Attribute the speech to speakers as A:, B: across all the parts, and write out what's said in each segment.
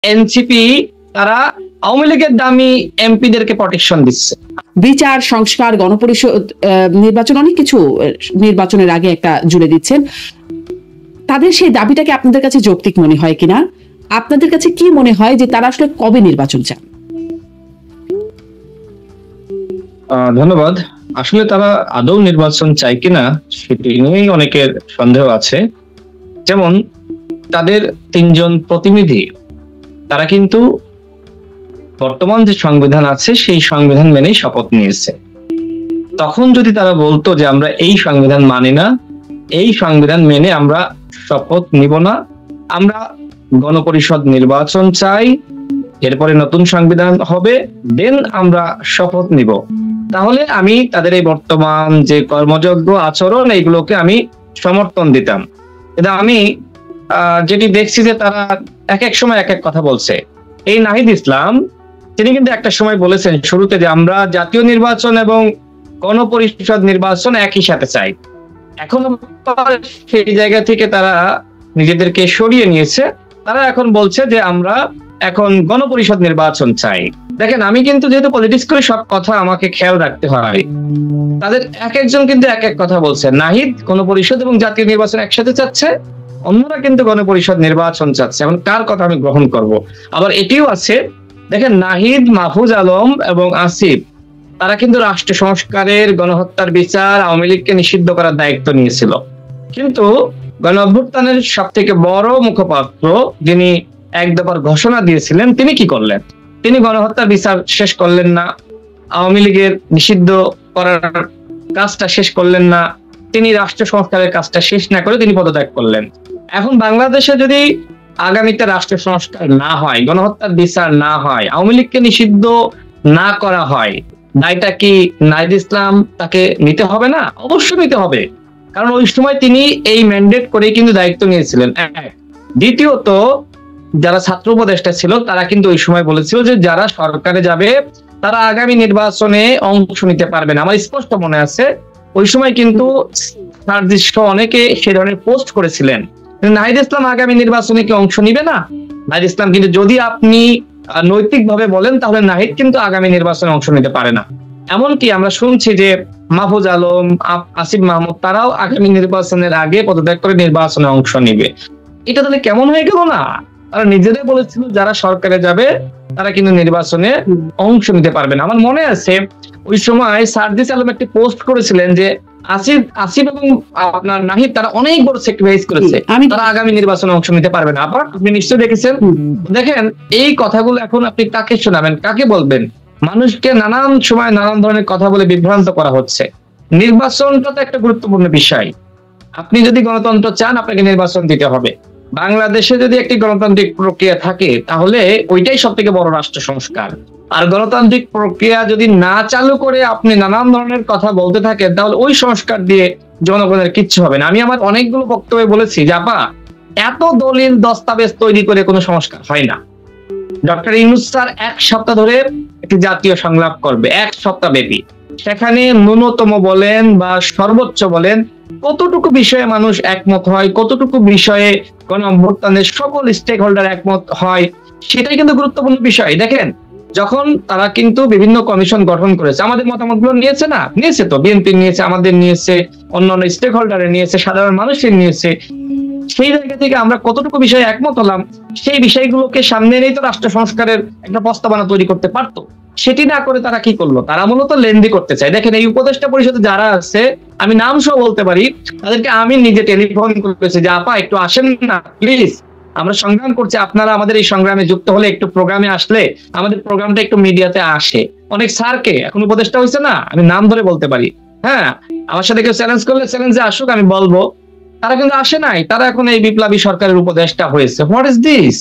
A: NCP তারা আওয়ামী লীগের দামি এমপিদেরকে প্রোটেকশন দিচ্ছে।
B: বিচার সংস্কার গণপরিষদ নির্বাচন অনেক কিছু নির্বাচনের আগে একটা জুড়ে দিচ্ছেন, তাদের সেই দাবিটাকে আপনাদের কাছে যৌক্তিক মনে হয় কিনা? আপনাদের কাছে কি মনে হয় যে তারা আসলে কবে নির্বাচন চান?
A: ধন্যবাদ। আসলে তারা আদৌ নির্বাচন চায় কিনা সেটি নিয়েই অনেকের সন্দেহ আছে। যেমন তাদের 3 জন প্রতিনিধি তারা কিন্তু বর্তমান যে সংবিধান আছে সেই সংবিধান মেনেই শপথ নিয়েছে। তখন যদি তারা বলতো যে আমরা এই সংবিধান মানি না, এই সংবিধান মেনে আমরা শপথ নিব না, আমরা গণপরিষদ নির্বাচন চাই, এরপরে নতুন সংবিধান হবে, দেন আমরা শপথ নিব, তাহলে আমি তাদের এই বর্তমান যে কর্মযোগ্য আচরণ এইগুলোকে আমি সমর্থন দিতাম। কিন্তু আমি যেটি দেখছি যে তারা এক এক সময় এক এক কথা বলছে। এই নাহিদ ইসলাম তিনি কিন্তু একটা সময় বলেছেন শুরুতে যে আমরা জাতীয় নির্বাচন এবং গণপরিষদ নির্বাচন একই সাথে চাই। এখন সেই জায়গা থেকে তারা নিজেদেরকে সরিয়ে নিয়েছে, তারা এখন বলছে যে আমরা এখন গণপরিষদ নির্বাচন চাই। দেখেন, আমি কিন্তু যেহেতু পলিটিক্স করে সব কথা আমাকে খেয়াল রাখতে হয়, তাদের এক একজন কিন্তু এক এক কথা বলছে। নাহিদ গণপরিষদ এবং জাতীয় নির্বাচন একসাথে চাচ্ছে, অন্যরা কিন্তু গণপরিষদ নির্বাচন চাচ্ছে। এখন কার কথা আমি গ্রহণ করব? আবার এটিও আছে, দেখেন নাহিদ, মাহফুজ আলম এবং আসিফ তারা কিন্তু রাষ্ট্র সংস্কারের, গণহত্যার বিচার, আওয়ামী লীগকে নিষিদ্ধ করার দায়িত্ব নিয়েছিল। কিন্তু গণ অভ্যুত্থানের সব থেকে বড় মুখপাত্র যিনি এক দফার ঘোষণা দিয়েছিলেন, তিনি কি করলেন? তিনি গণহত্যার বিচার শেষ করলেন না, আওয়ামী লীগের নিষিদ্ধ করার কাজটা শেষ করলেন না, তিনি রাষ্ট্র সংস্কারের কাজটা শেষ না করে তিনি পদত্যাগ করলেন। এখন বাংলাদেশে যদি আগামীতে রাষ্ট্র সংস্কার না হয়, গণহত্যার বিচার না হয়, আওয়ামী লীগকে নিষিদ্ধ না করা হয়, দায়টা কি নাহিদ ইসলাম তাকে নিতে হবে না? অবশ্যই নিতে হবে, কারণ ওই সময় তিনি এই ম্যান্ডেট করে কিন্তু দায়িত্ব নিয়েছিলেন। দ্বিতীয়ত, যারা ছাত্র উপদেষ্টা ছিল তারা কিন্তু ওই সময় বলেছিল যে যারা সরকারে যাবে তারা আগামী নির্বাচনে অংশ নিতে পারবে না। আমার স্পষ্ট মনে আছে ওই সময় কিন্তু অনেকে সে ধরনের পোস্ট করেছিলেন। নাহিদ ইসলাম আগামী নির্বাচনে কি অংশ নিবে না? নাহিদ ইসলাম কিন্তু, যদি আপনি নৈতিক ভাবে বলেন, তাহলে নাহিদ কিন্তু আগামী নির্বাচনে অংশ নিতে পারে না। এমনকি আমরা শুনছি যে মাহফুজ আলম, আসিফ মাহমুদ তারাও আগামী নির্বাচনের আগে পদত্যাগ করে নির্বাচনে অংশ নিবে। এটা তাহলে কেমন হয়ে গেল না? তারা নিজেরাই বলেছিল যারা সরকারে যাবে তারা কিন্তু নির্বাচনে অংশ নিতে পারবে না। আমার মনে আছে ওই সময় সার্জিস আলম একটি পোস্ট করেছিলেন যে আসিফ এবং আপনার নাহিদ তারা অনেক বড় স্যাক্রিফাইস করেছে, তারা আগামী নির্বাচনে অংশ নিতে পারবে না। আবার আপনি নিশ্চয়ই দেখেছেন। দেখেন, এই কথাগুলো এখন আপনি কাকে শোনাবেন, কাকে বলবেন? মানুষকে নানান সময় নানান ধরনের কথা বলে বিভ্রান্ত করা হচ্ছে। নির্বাচনটা তো একটা গুরুত্বপূর্ণ বিষয়। আপনি যদি গণতন্ত্র চান, আপনাকে নির্বাচন দিতে হবে। বাংলাদেশে যদি একটি গণতান্ত্রিক প্রক্রিয়া থাকে তাহলে ওইটাই সব থেকে বড় রাষ্ট্র সংস্কার। আর গণতান্ত্রিক প্রক্রিয়া যদি না চালু করে আপনি নানান ধরনের কথা বলতে থাকেন, তাহলে ওই সংস্কার দিয়ে জনগণের কিচ্ছু হবে না। আমি আমার অনেকগুলো বক্তব্যে বলেছি যে আপা, এত দলিল দস্তাবেজ তৈরি করে কোনো সংস্কার হয় না। ডক্টর ইউনূস স্যার 1 সপ্তাহ ধরে একটি জাতীয় সংলাপ করবে, 1 সপ্তাহ ব্যাপী। সেখানে ন্যূনতম বলেন বা সর্বোচ্চ বলেন, কতটুকু বিষয়ে মানুষ একমত হয়, কতটুকু বিষয়ে গণ অভ্যুত্থানের সকল স্টেক হোল্ডার একমত হয়, সেটাই কিন্তু গুরুত্বপূর্ণ বিষয়। দেখেন, যখন তারা কিন্তু বিভিন্ন কমিশন গঠন করেছে, আমাদের মতামত গুলো নিয়েছে না? নিয়েছে তো, বিএনপি নিয়েছে, আমাদের নিয়েছে, অন্যান্য স্টেক হোল্ডারের নিয়েছে, সাধারণ মানুষের নিয়েছে। সেই জায়গা থেকে আমরা কতটুকু বিষয়ে একমত হলাম, সেই বিষয়গুলোকে সামনে এনেই তো রাষ্ট্র সংস্কারের একটা প্রস্তাবনা তৈরি করতে পারতো। সেটি না করে তারা কি করলো? তারা মূলত লেন্দি করতে চায়। দেখেন, এই উপদেষ্টা পরিষদে যারা আছে, আমি নাম সহ বলতে পারি, তাদেরকে আমি নিজে টেলিফোন করেছি যে আপা একটু আসেন না প্লিজ, আমরা সংগ্রাম করছি, আপনারা আমাদের এই সংগ্রামে যুক্ত হলে, একটু প্রোগ্রামে আসলে আমাদের প্রোগ্রামটা একটু মিডিয়াতে আসে। অনেক স্যারকে, এখন উপদেষ্টা হয়েছে না, আমি নাম ধরে বলতে পারি, হ্যাঁ, আমার সাথে কেউ চ্যালেঞ্জ করলে চ্যালেঞ্জে আসুক, আমি বলবো। তারা কিন্তু আসে নাই, তারা এখন এই বিপ্লবী সরকারের উপদেষ্টা হয়েছে। What is this?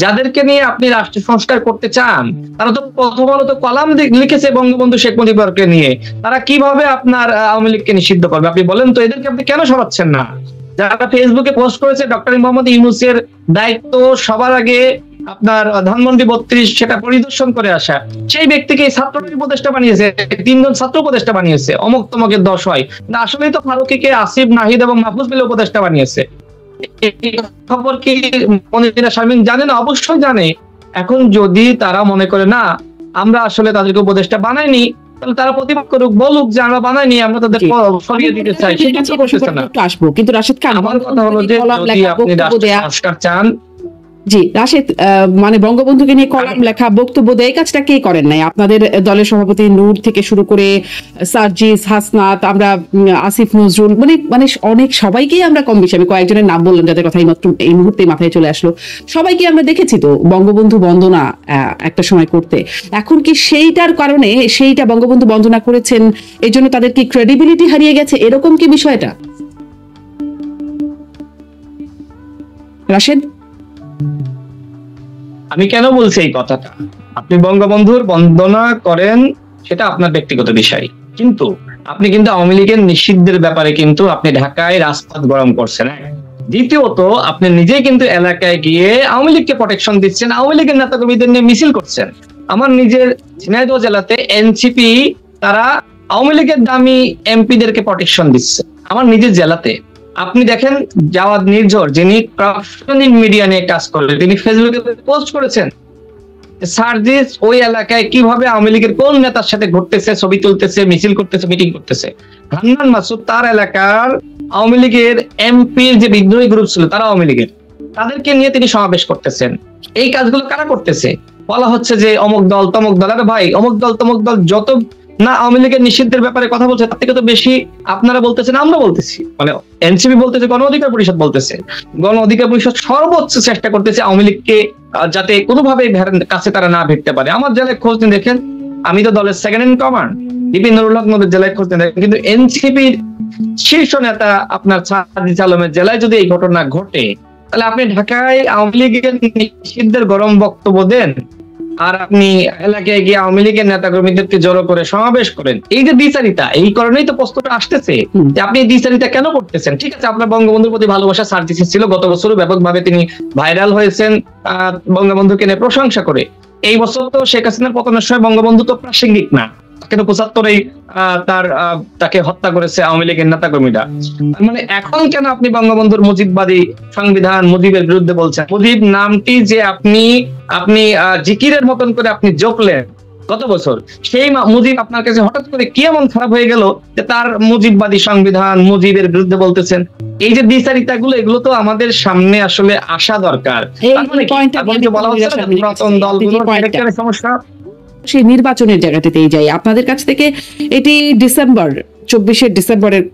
A: যাদেরকে নিয়ে আপনি রাষ্ট্র সংস্কার করতে চান, তারা তো প্রথমত কলাম লিখেছে বঙ্গবন্ধু শেখ মুজিবুরকে নিয়ে। তারা কিভাবে আপনার আওয়ামী লীগকে নিষিদ্ধ করবে? আপনি বলেন তো, এদেরকে আপনি কেন সরাচ্ছেন না? যারা ফেসবুকে পোস্ট করেছে ডক্টর মোহাম্মদ ইউনূসের দায়িত্ব সবার আগে আপনার ধানমন্ডি 32 সেটা পরিদর্শন করে আসা, সেই ব্যক্তিকে ছাত্রলীগ উপদেষ্টা বানিয়েছে, 3 জন ছাত্র উপদেষ্টা বানিয়েছে, অমুক তমকের 10 হয়। আসলেই তো ফারুকীকে আসিফ, নাহিদ এবং মাহফুজ মিলে উপদেষ্টা বানিয়েছে। খবর কি মনিরা শারমিন জানে না? অবশ্যই জানে। এখন যদি তারা মনে করে না আমরা আসলে তাদেরকে উপদেষ্টা বানাইনি, তাহলে তারা প্রতিবাদ করুক, বলুক যে আমরা বানাইনি, আমরা তাদের সরিয়ে দিতে চাই, সেটা তো করতেছে না।
B: আসবো, কিন্তু রাশেদ খান,
A: আমার কথা হলো যে যদি আপনি রাষ্ট্র চান,
B: জি রাশেদ, মানে বঙ্গবন্ধুকে নিয়ে কলাম লেখা, বক্তব্য দেয়, এই কাজটা কে করেন নাই? আপনাদের দলের সভাপতি নূর থেকে শুরু করে সার্জিস, হাসনাত, আমরা আসিফ নজরুল, মানে মানে অনেক সবাইকেই আমরা কম বেশি, আমি কয়েকজনের নাম বললাম যাদের কথা এই মুহূর্তে মাথায় চলে আসলো, সবাইকে আমরা দেখেছি তো বঙ্গবন্ধু বন্দনা একটা সময় করতে। এখন কি সেইটার কারণে, সেইটা বঙ্গবন্ধু বন্দনা করেছেন এই জন্য তাদের কি ক্রেডিবিলিটি হারিয়ে গেছে, এরকম কি বিষয়টা রাশেদ?
A: আমি কেন বলছি এই কথাটা, আপনি বঙ্গবন্ধুর বন্দনা করেন সেটা আপনার ব্যক্তিগত বিষয়, কিন্তু আপনি কিন্তু আওয়ামী লীগের নিষিদ্ধের ব্যাপারে কিন্তু আপনি ঢাকায় রাজপথ গরম করছেন। দ্বিতীয়ত আপনি নিজেই কিন্তু এলাকায় গিয়ে আওয়ামী লীগকে প্রোটেকশন দিচ্ছেন, আওয়ামী লীগের নেতাকর্মীদের নিয়ে মিছিল করছেন। আমার নিজের ঝিনাইদহ জেলাতে এনসিপি তারা আওয়ামী লীগের দামি এমপিদেরকে প্রোটেকশন দিচ্ছে আমার নিজের জেলাতে। আপনি দেখেন জাওয়াদ নির্ঝর, যিনি করাপশন মিডিয়া নিয়ে কাজ করেন, তিনি ফেসবুকে পোস্ট করেছেন সার্জিস ওই এলাকায় কিভাবে আওয়ামী লীগের কোন নেতার সাথে ঘুরতেছে, ছবি তুলতেছে, মিছিল করতেছে, মিটিং করতেছে। হান্নান মাসুদ তার এলাকার আওয়ামী লীগের এমপির যে বিদ্রোহী গ্রুপ ছিল তারা আওয়ামী লীগের, তাদেরকে নিয়ে তিনি সমাবেশ করতেছেন। এই কাজগুলো কারা করতেছে? বলা হচ্ছে যে অমুক দল তমুক দল। আরে ভাই, অমুক দল তমুক দল যত না আওয়ামী লীগের নিষিদ্ধের ব্যাপারে কথা বলছে, তার থেকে তো বেশি আপনারা বলতেছেন, আমরা বলতেছি, মানে এনসিপি বলতেছে, গণ অধিকার পরিষদ বলতেছে। গণ অধিকার পরিষদ সর্বোচ্চ চেষ্টা করতেছে আওয়ামী লীগকে যাতে কোনোভাবে কাছে তারা না ভিড়তে পারে। আমার জেলায় খোঁজ নিয়ে দেখেন, আমি তো দলের second in command, Bipin Nurul Haque নদের জেলায় খোঁজ নিয়ে দেখেন, কিন্তু এনসিপির শীর্ষ নেতা আপনার সাজিদ আলমের জেলায় যদি এই ঘটনা ঘটে, তাহলে আপনি ঢাকায় আওয়ামী লীগের নিষিদ্ধের গরম বক্তব্য দেন, আর আপনি এলাকায় গিয়ে আওয়ামী লীগের নেতা কর্মীদেরকে জড়ো করে সমাবেশ করেন। এই যে দ্বিচারিতা, এই কারণেই তো প্রশ্নটা আসতেছে যে আপনি দ্বিচারিতা কেন করতেছেন? ঠিক আছে, আপনার বঙ্গবন্ধুর প্রতি ভালোবাসা সার্জিসের ছিল, গত বছরও ব্যাপকভাবে তিনি ভাইরাল হয়েছেন বঙ্গবন্ধুকে নিয়ে প্রশংসা করে। এই বছর তো শেখ হাসিনার পতনের সময় বঙ্গবন্ধু তো প্রাসঙ্গিক না, কিন্তু 75-এই তাকে হত্যা করেছে আওয়ামী লীগের নেতা কর্মীরা। মানে এখন কেন আপনি বঙ্গবন্ধুর মুজিববাদী সংবিধান, মুজিবের বিরুদ্ধে বলছেন? মুজিব নামটি যে আপনি জিকিরের মতন করে আপনি জপলেন গত বছর, সেই মুজিব আপনার কাছে হঠাৎ করে কি এমন খারাপ হয়ে গেল যে তার মুজিববাদী সংবিধান, মুজিবের বিরুদ্ধে বলতেছেন? এই যে দ্বিচারিতা গুলো, এগুলো তো আমাদের সামনে আসলে আসা দরকার। বলা হচ্ছে পুরাতন দলগুলোর ক্যারেক্টারের সমস্যা।
B: সেই নির্বাচনের জায়গাটাতেই যাই আপনাদের কাছ থেকে। এটি ডিসেম্বর, 24 ডিসেম্বরের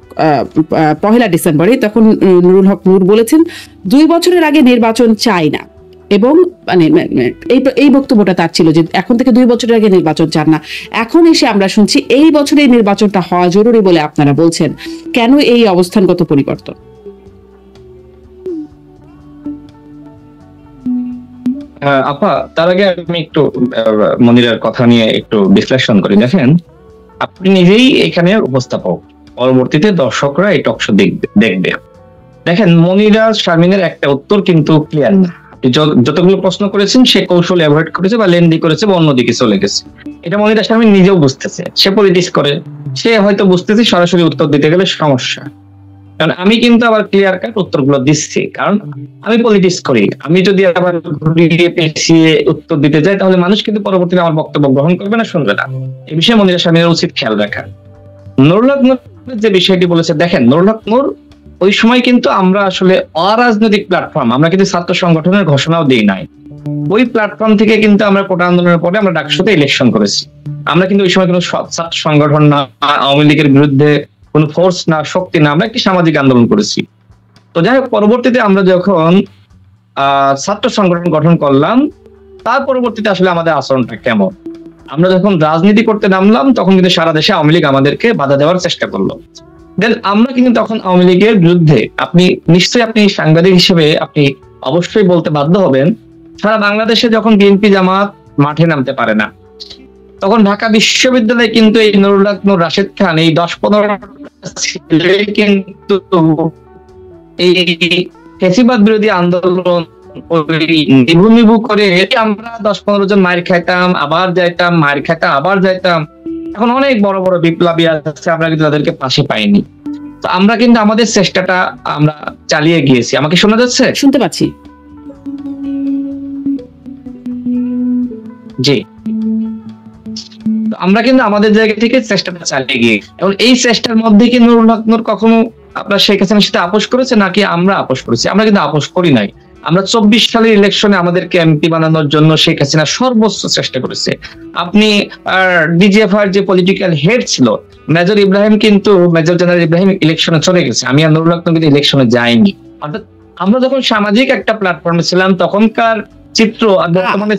B: 1 ডিসেম্বরে তখন নুরুল হক নূর বলেছেন 2 বছরের আগে নির্বাচন চাই না, এবং মানে এই বক্তব্যটা তার ছিল যে এখন থেকে 2 বছরের আগে নির্বাচন চান না। এখন এসে আমরা শুনছি এই বছরের নির্বাচনটা হওয়া জরুরি বলে আপনারা বলছেন। কেন এই অবস্থানগত পরিবর্তন?
A: আপা, তার আগে আমি একটু মনিরার কথা নিয়ে একটু বিশ্লেষণ করি। দেখেন, আপনি নিজেই এখানে উপস্থাপক, পরবর্তীতে দর্শকরা এই টক শো দেখবে। দেখেন, মনিরা শারমিনের একটা উত্তর কিন্তু ক্লিয়ার না। যতগুলো প্রশ্ন করেছেন সে কৌশল অ্যাভয়েড করেছে বা লেন্দি করেছে বা অন্যদিকে চলে গেছে, এটা মনিরা শারমিন নিজেও বুঝতেছে। সে পলিটিক্স করে, সে হয়তো বুঝতেছে সরাসরি উত্তর দিতে গেলে সমস্যা। কারণ আমি কিন্তু আবার ক্লিয়ার কাট উত্তরগুলো দিচ্ছি, কারণ আমি পলিটিক্স করি। আমি যদি আবার ঘুরিয়ে পেঁচিয়ে উত্তর দিতে যাই, তাহলে মানুষ কিন্তু পরবর্তীতে আমার বক্তব্য গ্রহণ করবে না, শুনবে না। এই বিষয়ে মনিরা শারমিনের উচিত খেয়াল রাখা। নুরুল হক নূর যে বিষয়টি বলেছে, দেখেন, নুরুল হক নূর ওই সময় কিন্তু আমরা আসলে অরাজনৈতিক প্ল্যাটফর্ম, আমরা কিন্তু ছাত্র সংগঠনের ঘোষণাও দিই নাই। ওই প্ল্যাটফর্ম থেকে কিন্তু আমরা কোটা আন্দোলনের পরে আমরা ডাকসুতে ইলেকশন করেছি। আমরা কিন্তু ওই সময় কোনো ছাত্র সংগঠন না, আওয়ামী লীগের বিরুদ্ধে কোনো ফোর্স না, শক্তি না, আমরা একটি সামাজিক আন্দোলন করেছি। তো যাই হোক, পরবর্তীতে আমরা যখন ছাত্র সংগঠন গঠন করলাম, তার পরবর্তীতে আসলে আমাদের আচরণটা কেমন, আমরা যখন রাজনীতি করতে নামলাম তখন কিন্তু সারা দেশে আওয়ামী লীগ আমাদেরকে বাধা দেওয়ার চেষ্টা করলো। দেন আমরা কিন্তু তখন আওয়ামী লীগের বিরুদ্ধে, আপনি নিশ্চয়ই আপনি সাংবাদিক হিসেবে আপনি অবশ্যই বলতে বাধ্য হবেন, সারা বাংলাদেশে যখন বিএনপি জামাত মাঠে নামতে পারে না, তখন ঢাকা বিশ্ববিদ্যালয়ে কিন্তু এই নুরুল হক নূর, রাশেদ খান, এই 10-15 ছেলে কিন্তু এই ফ্যাসিবাদ বিরোধী আন্দোলন নিভু নিভু করে আমরা 10-15 জন মার খাইতাম, আবার যাইতাম, মার খাইতাম, আবার যাইতাম। এখন অনেক বড় বড় বিপ্লবী আছে, আমরা কিন্তু তাদেরকে পাশে পাইনি। তো আমরা কিন্তু আমাদের চেষ্টাটা আমরা চালিয়ে গিয়েছি। আমাকে শোনা যাচ্ছে?
B: শুনতে পাচ্ছি।
A: জি, আমরা কিন্তু আমাদের জায়গা থেকে চেষ্টাটা চালিয়ে গিয়ে, এবং এই চেষ্টার মধ্যে কি নুরুল হক নূর কখনো আপনার শেখ হাসিনার সাথে আপোষ করেছে নাকি আমরা আপোষ করেছি? আমরা কিন্তু আপোষ করি নাই। আমরা 24 সালের ইলেকশনে আমাদেরকে এমপি বানানোর জন্য শেখ হাসিনা সর্বোচ্চ চেষ্টা করেছে। আপনি ডিজিএফআর যে পলিটিক্যাল হেড ছিল মেজর ইব্রাহিম, কিন্তু মেজর জেনারেল ইব্রাহিম ইলেকশনে চলে গেছে, আমি আর নুরুল হক নূর কিন্তু ইলেকশনে যাইনি। অর্থাৎ আমরা যখন সামাজিক একটা প্ল্যাটফর্মে ছিলাম তখনকার চিত্র আর বর্তমানে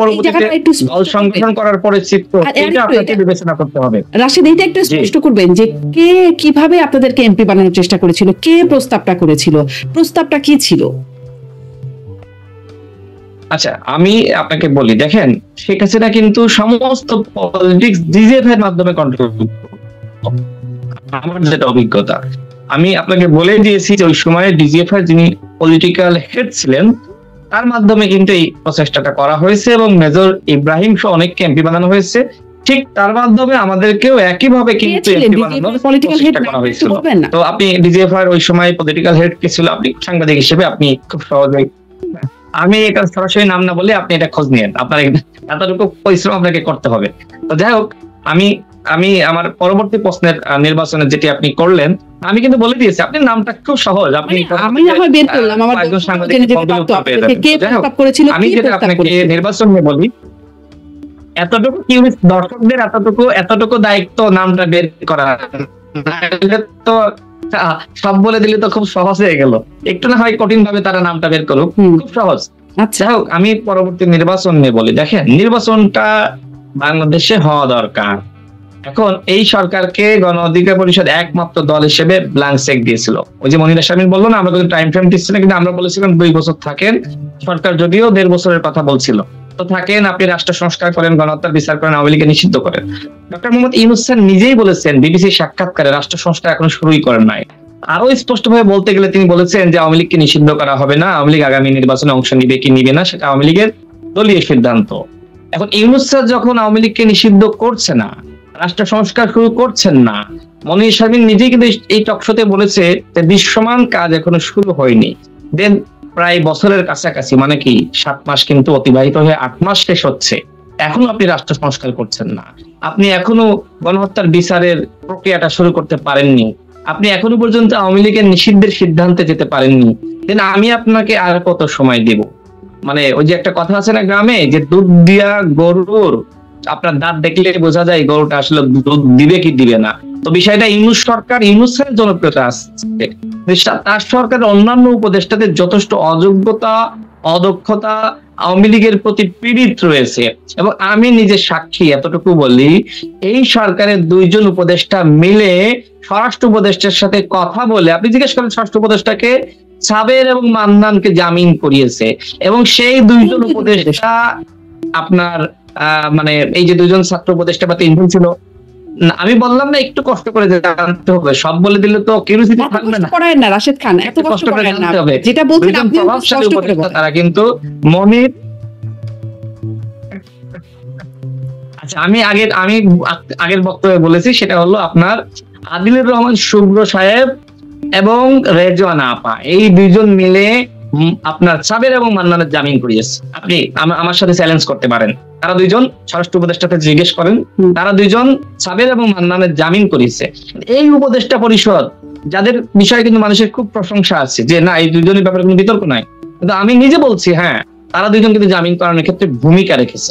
A: পরবর্তীতে দল সংগঠন করার পরে চিত্র, এটা আপনাকে বিবেচনা করতে হবে।
B: রাশেদ, এইটা একটু স্পষ্ট করবেন যে কে কিভাবে আপনাদেরকে এমপি বানানোর চেষ্টা করেছিল, কে প্রস্তাবটা করেছিল, প্রস্তাবটা কি ছিল?
A: আচ্ছা, আমি আপনাকে বলি, দেখেন শেখ হাসিনা কিন্তু সমস্ত পলিটিক্স ডিজিএফ এর মাধ্যমে কন্ট্রোল করত। আমার যেটা অভিজ্ঞতা, আমি আপনাকে বলে দিয়েছি যে ওই সময় ডিজিএফ এর যিনি পলিটিক্যাল হেড ছিলেন তার মাধ্যমে কিন্তু এই প্রচেষ্টাটা করা হয়েছে, এবং মেজর ইব্রাহিম সহ অনেককে এমপি বানানো হয়েছে। ঠিক তার মাধ্যমে আমাদেরকেও একইভাবে কিন্তু এমপি বানানোর চেষ্টা করা হয়েছিল। তো আপনি ডিজিএফ এর ওই সময় পলিটিক্যাল হেড কে ছিল, আপনি সাংবাদিক হিসেবে আপনি খুব সহজেই, আমি এটা সরাসরি নাম না বলে আপনি এটা খোঁজ নিয়েন, আপনার এতটুকু পরিশ্রম আপনাকে করতে হবে। তো যাই হোক, আমি আমার পরবর্তী প্রশ্নের নির্বাচনে যেটি আপনি করলেন, আমি কিন্তু বলে দিয়েছি আপনার নামটা খুব সহজ, আপনি
B: আমি না হয় বের করলাম আমার
A: একজন সাংবাদিক আমি যেটা আপনাকে নির্বাচন নিয়ে বলি, এতটুকু এতটুকু দায়িত্ব নামটা বের করা, তো সব বলে দিলে তো খুব সহজ হয়ে গেল, একটু না হয় কঠিন ভাবে তারা নামটা বের করুক, খুব সহজ। আচ্ছা হোক, আমি পরবর্তী নির্বাচন নিয়ে বলি। দেখেন, নির্বাচনটা বাংলাদেশে হওয়া দরকার। এখন এই সরকারকে গণ অধিকার পরিষদ একমাত্র দল হিসেবে ব্ল্যাঙ্ক চেক দিয়েছিল। ওই যে মনিরা শারমিন বললো না, আমরা কিন্তু টাইম ফ্রেম দিচ্ছি না, কিন্তু আমরা বলেছিলাম 2 বছর থাকেন। সরকার যদিও 1.5 বছরের কথা বলছিল, তো থাকেন, আপনি রাষ্ট্র সংস্কার করেন, গণহত্যার বিচার করেন, আওয়ামী লীগকে নিষিদ্ধ করেন। ডক্টর মোহাম্মদ ইউনূস স্যার নিজেই বলেছেন বিবিসি সাক্ষাৎকারে, রাষ্ট্র সংস্কার এখনো শুরুই করেন নাই। আরো স্পষ্ট ভাবে বলতে গেলে তিনি বলেছেন যে আওয়ামী লীগকে নিষিদ্ধ করা হবে না, আওয়ামী লীগ আগামী নির্বাচনে অংশ নিবে কি নিবে না সেটা আওয়ামী লীগের দলীয় সিদ্ধান্ত। এখন ইউনূস স্যার যখন আওয়ামী লীগকে নিষিদ্ধ করছে না, রাষ্ট্র সংস্কার শুরু করছেন না, মনির শারমিন নিজেই কিন্তু এই টকশোতে বলেছে যে দৃশ্যমান কাজ এখনো শুরু হয়নি। দেন প্রায় বছরের কাছাকাছি, মানে কি 7 মাস কিন্তু অতিবাহিত হয়ে 8 মাস শেষ হচ্ছে, এখনো আপনি রাষ্ট্র সংস্কার করছেন না, আপনি এখনো গণহত্যার বিচারের প্রক্রিয়াটা শুরু করতে পারেননি, আপনি এখনো পর্যন্ত আওয়ামী লীগের নিষিদ্ধের সিদ্ধান্তে যেতে পারেননি। দেন আমি আপনাকে আর কত সময় দেব? মানে ওই যে একটা কথা আছে না গ্রামে, যে দুধ দিয়া গরুর আপনার দাঁত দেখলে বোঝা যায় গরুটা আসলে দুধ দিবে কি দিবে না। তো বিষয়টা ইউনূস সরকার, ইউনূসের জনপ্রিয়তা আসছে, তার সরকারের অন্যান্য উপদেষ্টাদের যথেষ্ট অযোগ্যতা, অদক্ষতা, আওয়ামী লীগের প্রতি পীড়িত রয়েছে। এবং আমি নিজে সাক্ষী, এতটুকু বলি, এই সরকারের 2 জন উপদেষ্টা মিলে স্বরাষ্ট্র উপদেষ্টার সাথে কথা বলে, আপনি জিজ্ঞেস করেন স্বরাষ্ট্র উপদেষ্টাকে, সাবের এবং মান্নানকে জামিন করিয়েছে। এবং সেই 2 জন উপদেষ্টা আপনার মানে এই যে 2 জন ছাত্র উপদেষ্টা বা 3 জন ছিল, আমি বললাম না একটু কষ্ট করে জানতে হবে, সব বলে দিলে তো কিউরিওসিটি থাকবে না।
B: করেন না রাশেদ খান, এত কষ্ট করেন না, যেটা বলছেন আপনি কষ্ট করে বলেন।
A: তারা কিন্তু মনির, আচ্ছা আমি আগের বক্তব্যে বলেছি, সেটা হলো আপনার আদিলুর রহমান শুভ্র সাহেব এবং রেজওয়ানা আপা, এই 2 জন মিলে আপনার সাবের এবং মান্নানের জামিন করিয়েছে। আপনি আমার সাথে চ্যালেঞ্জ করতে পারেন, তারা 2 জন স্বরাষ্ট্র উপদেষ্টাকে জিজ্ঞেস করেন, তারা 2 জন সাবের এবং মান্নানের জামিন করিয়েছে। এই উপদেষ্টা পরিষদ, যাদের বিষয়ে কিন্তু মানুষের খুব প্রশংসা আছে যে না এই 2 জনের ব্যাপারে কোনো বিতর্ক নাই, কিন্তু আমি নিজে বলছি হ্যাঁ, তারা 2 জন কিন্তু জামিন করানোর ক্ষেত্রে ভূমিকা রেখেছে।